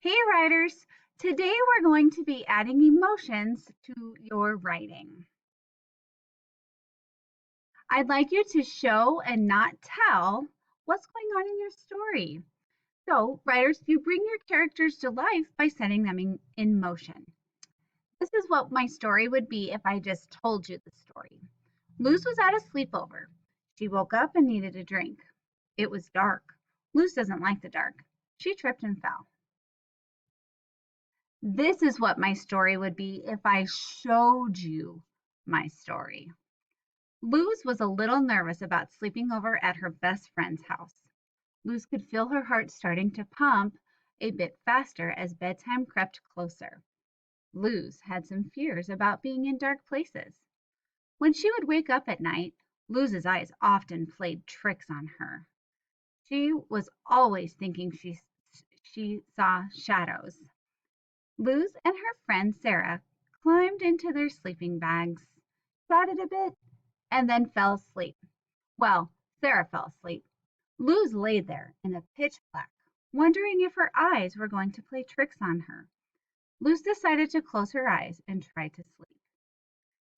Hey writers, today we're going to be adding emotions to your writing. I'd like you to show and not tell what's going on in your story. So, writers, you bring your characters to life by setting them in motion. This is what my story would be if I just told you the story. Luz was at a sleepover. She woke up and needed a drink. It was dark. Luz doesn't like the dark. She tripped and fell. This is what my story would be if I showed you my story. Luz was a little nervous about sleeping over at her best friend's house. Luz could feel her heart starting to pump a bit faster as bedtime crept closer. Luz had some fears about being in dark places. When she would wake up at night, Luz's eyes often played tricks on her. She was always thinking she saw shadows. Luz and her friend Sarah climbed into their sleeping bags, chatted a bit, and then fell asleep. Well, Sarah fell asleep. Luz lay there in the pitch black, wondering if her eyes were going to play tricks on her. Luz decided to close her eyes and try to sleep.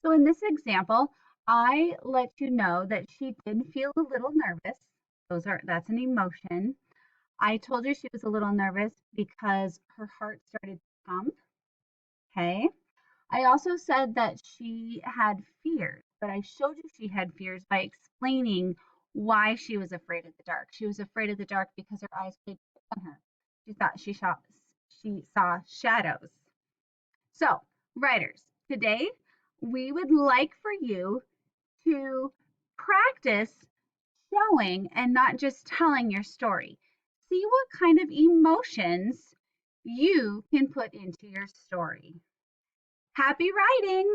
So in this example, I let you know that she did feel a little nervous. That's an emotion. I told you she was a little nervous because her heart started to pump. Okay. I also said that she had fears, but I showed you she had fears by explaining why she was afraid of the dark. She was afraid of the dark because her eyes played tricks on her. She thought she saw shadows. So, writers, today we would like for you to practice showing and not just telling your story. See what kind of emotions you can put into your story. Happy writing!